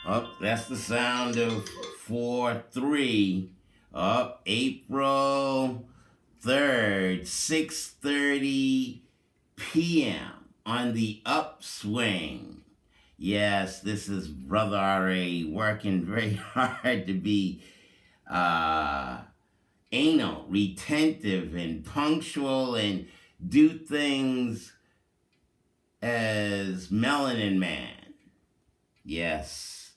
Oh, that's the sound of 4-3. Up April 3rd, 6:30 p.m. on the upswing. Yes, this is Brother R.A. working very hard to be uh, anal, retentive, and punctual and do things as Melanin Man. Yes,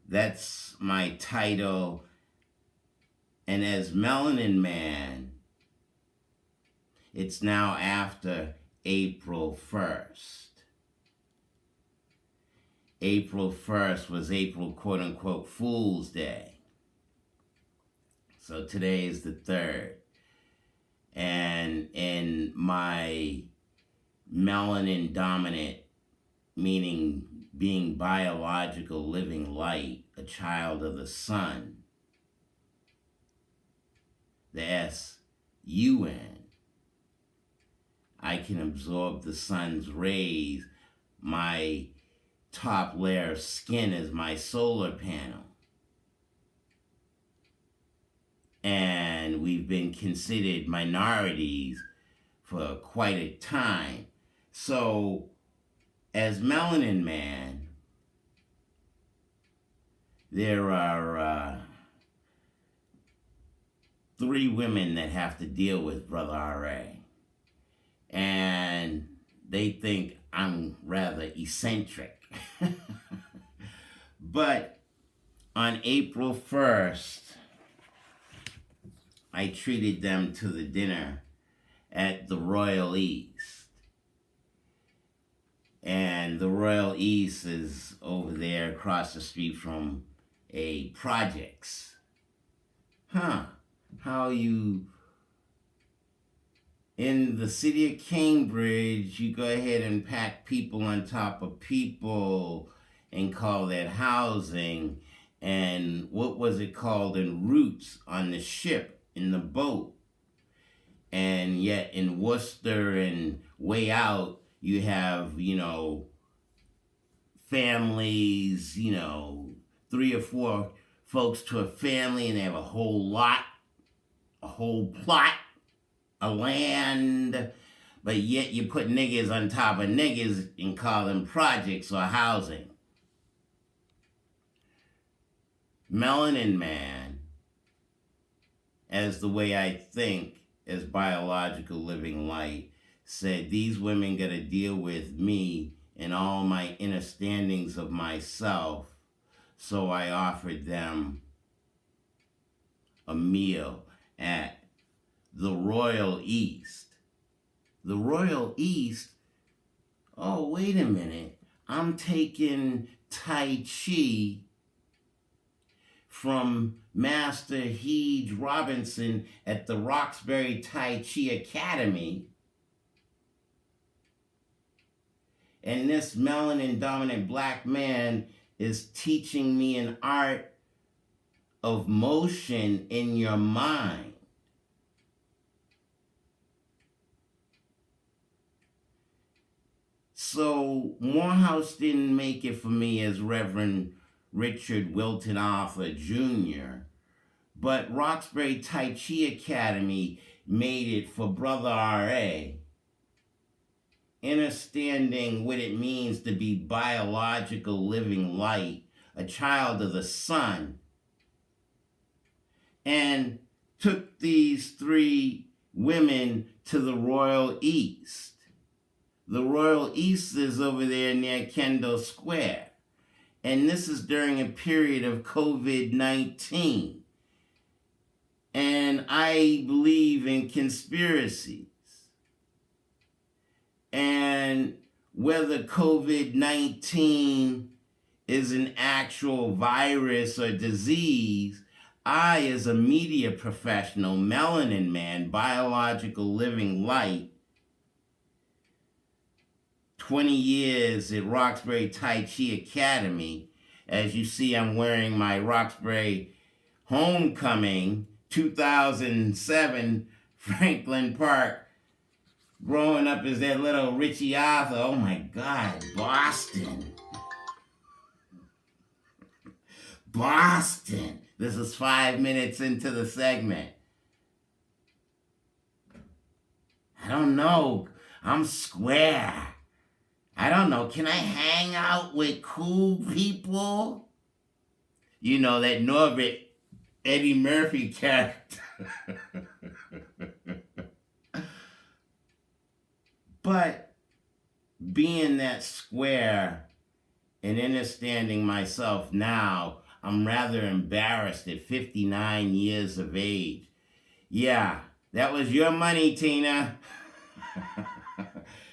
that's my title. And as Melanin Man, it's now after April 1st. April 1st was April quote unquote Fool's Day. So today is the 3rd. And in my melanin dominant, meaning being biological living light, a child of the sun, the S-U-N, I can absorb the sun's rays. My top layer of skin is my solar panel. And we've been considered minorities for quite a time. So, as Melanin Man, there are 3 women that have to deal with Brother R.A. And they think I'm rather eccentric. But on April 1st, I treated them to the dinner at the Royal East. And the Royal East is over there across the street from a projects. How you in the city of Cambridge, you go ahead and pack people on top of people and call that housing. And what was it called in Roots on the ship, in the boat? And yet in Worcester and way out, you have, families, 3 or 4 folks to a family, and they have a whole lot, a whole plot of land, but yet you put niggas on top of niggas and call them projects or housing. Melanin Man, as the way I think, as biological living light, said these women got to deal with me and all my understandings of myself, so I offered them a meal at the Royal East. The Royal East? Oh, wait a minute. I'm taking Tai Chi from Master Heege Robinson at the Roxbury Tai Chi Academy. And this melanin dominant black man is teaching me an art of motion in your mind. So Morehouse didn't make it for me as Reverend Richard Wilton Arthur Jr., but Roxbury Tai Chi Academy made it for Brother R.A., understanding what it means to be biological living light, a child of the sun, and took these 3 women to the Royal East. The Royal East is over there near Kendall Square. And this is during a period of COVID-19. And I believe in conspiracies. And whether COVID-19 is an actual virus or disease, I, as a media professional, Melanin Man, biological living light, 20 years at Roxbury Tai Chi Academy. As you see, I'm wearing my Roxbury Homecoming 2007 Franklin Park. Growing up as that little Richie Arthur. Oh my God, Boston. Boston. This is 5 minutes into the segment. I don't know. I'm square. I don't know. Can I hang out with cool people? You know, that Norbert Eddie Murphy character. But being that square and understanding myself now, I'm rather embarrassed at 59 years of age. Yeah, that was your money, Tina.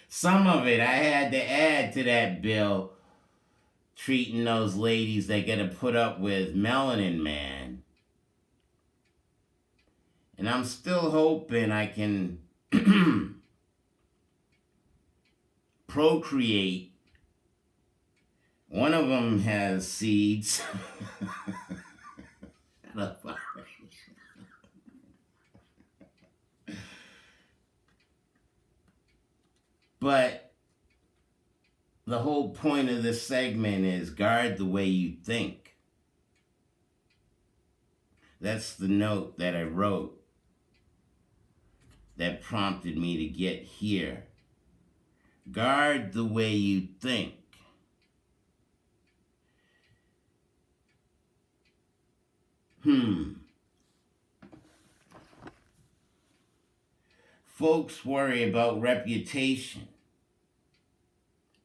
Some of it I had to add to that bill, treating those ladies that get to put up with Melanin Man. And I'm still hoping I can procreate. One of them has seeds. But the whole point of this segment is guard the way you think. That's the note that I wrote that prompted me to get here. Guard the way you think. Folks worry about reputation.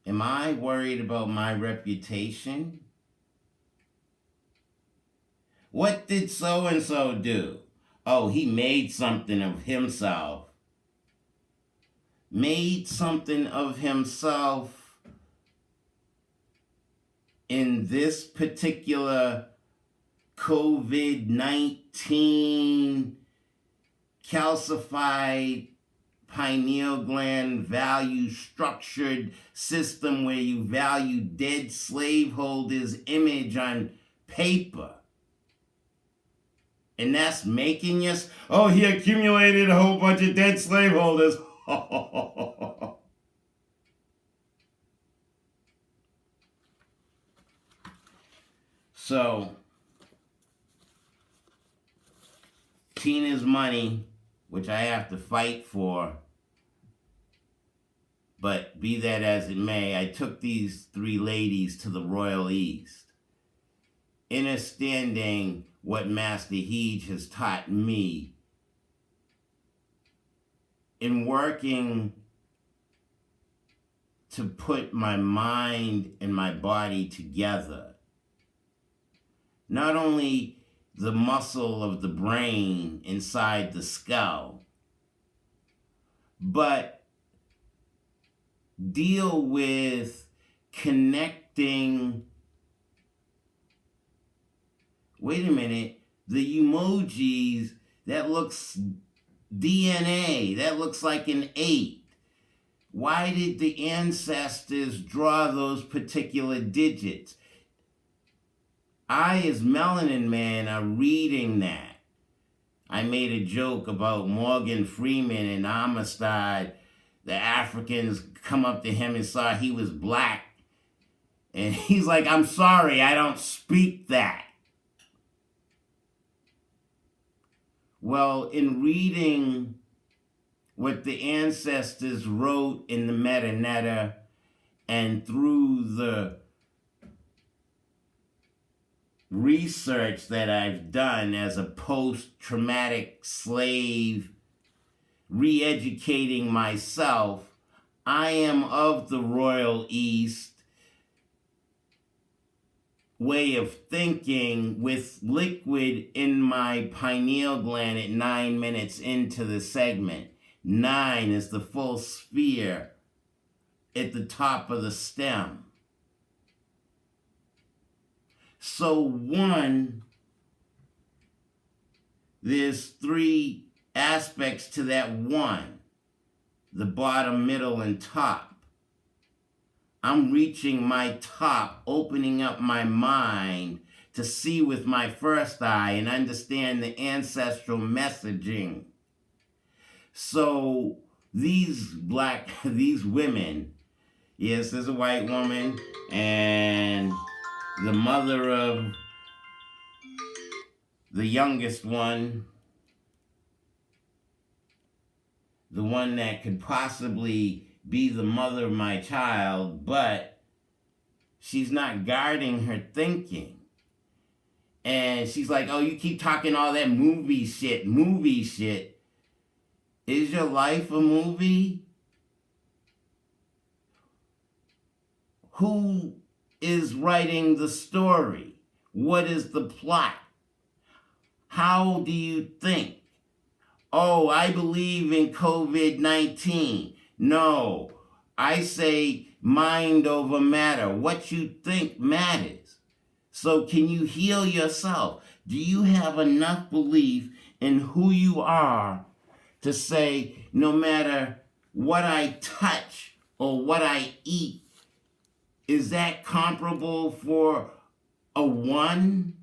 Am I worried about my reputation? What did so-and-so do? Oh, he made something of himself. Made something of himself in this particular COVID-19 calcified pineal gland value structured system where you value dead slaveholders' image on paper. And that's making us, oh, he accumulated a whole bunch of dead slaveholders. So, Tina's money, which I have to fight for, but be that as it may, I took these 3 ladies to the Royal East. Understanding what Master Heej has taught me in working to put my mind and my body together. Not only the muscle of the brain inside the skull, but deal with connecting. Wait a minute, the emojis, that looks DNA, that looks like an 8. Why did the ancestors draw those particular digits? I, as Melanin Man, are reading that. I made a joke about Morgan Freeman and Amistad. The Africans come up to him and saw he was black. And he's like, I'm sorry, I don't speak that. Well, in reading what the ancestors wrote in the Metanetta and through the research that I've done as a post-traumatic slave, re-educating myself, I am of the Royal East way of thinking with liquid in my pineal gland at 9 minutes into the segment. 9 is the full sphere at the top of the stem. So 1, there's 3 aspects to that 1, the bottom, middle, and top. I'm reaching my top, opening up my mind to see with my first eye and understand the ancestral messaging. So these women, yes, there's a white woman and the mother of the youngest one, the one that could possibly be the mother of my child, but she's not guarding her thinking. And she's like, oh, you keep talking all that movie shit. Is your life a movie? Who is writing the story? What is the plot? How do you think? Oh, I believe in COVID-19. No, I say mind over matter. What you think matters. So can you heal yourself? Do you have enough belief in who you are to say, no matter what I touch or what I eat, is that comparable for a one?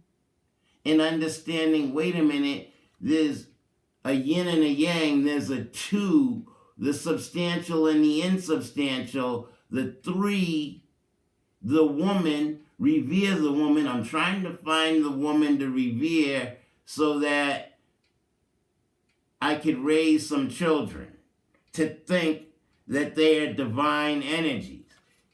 In understanding, wait a minute, there's a yin and a yang, there's a two, the substantial and the insubstantial, the three, the woman, revere the woman. I'm trying to find the woman to revere so that I could raise some children to think that they are divine energies.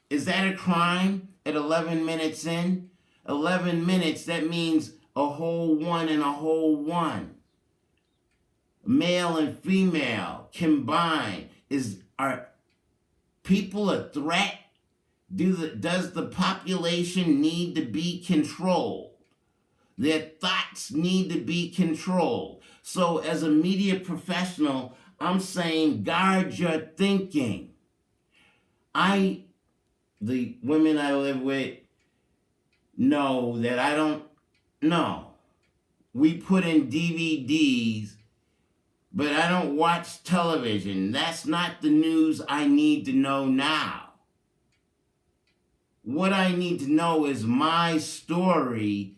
Is that a crime at 11 minutes in? 11 minutes, that means a whole one and a whole one. Male and female combined. Are people a threat? Does the population need to be controlled? Their thoughts need to be controlled. So as a media professional, I'm saying guard your thinking. The women I live with know that I don't know. We put in DVDs, but I don't watch television. That's not the news I need to know now. What I need to know is my story.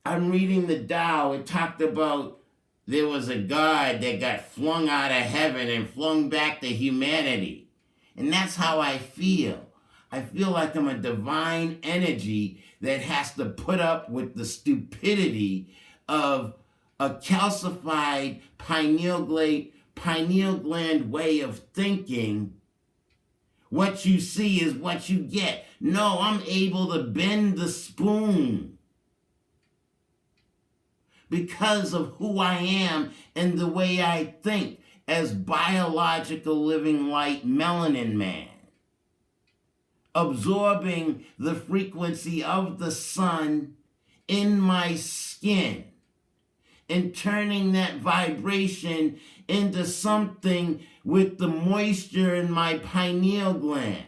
I'm reading the Tao. It talked about there was a God that got flung out of heaven and flung back to humanity. And that's how I feel. I feel like I'm a divine energy that has to put up with the stupidity of a calcified pineal gland way of thinking. What you see is what you get. No, I'm able to bend the spoon because of who I am and the way I think as biological living light Melanin Man, absorbing the frequency of the sun in my skin and turning that vibration into something with the moisture in my pineal gland.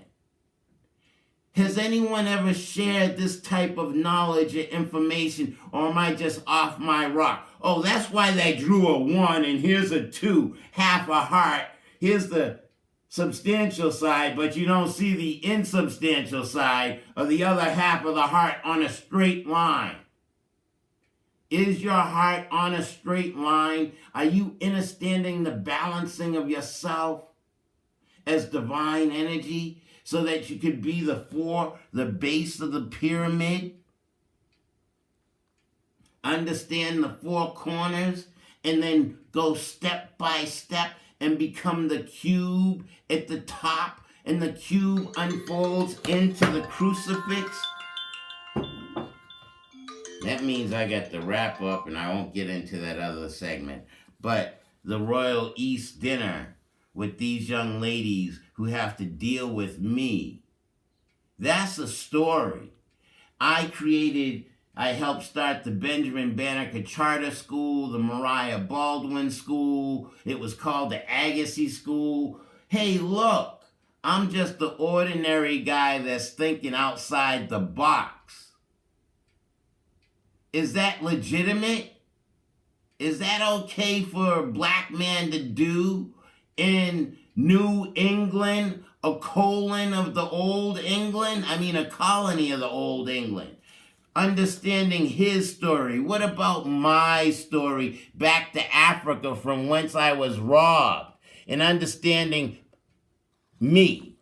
Has anyone ever shared this type of knowledge or information, or am I just off my rock? Oh, that's why they drew a 1 and here's a 2, half a heart. Here's the substantial side, but you don't see the insubstantial side of the other half of the heart on a straight line. Is your heart on a straight line? Are you understanding the balancing of yourself as divine energy so that you could be the base of the pyramid? Understand the 4 corners and then go step by step and become the cube at the top, and the cube unfolds into the crucifix. That means I got to wrap up and I won't get into that other segment. But the Royal East dinner with these young ladies who have to deal with me, that's a story. I helped start the Benjamin Banneker Charter School, the Mariah Baldwin School. It was called the Agassiz School. Hey, look, I'm just the ordinary guy that's thinking outside the box. Is that legitimate? Is that okay for a black man to do in New England, a colony of the old England? A colony of the old England. Understanding his story. What about my story back to Africa from whence I was robbed? And understanding me.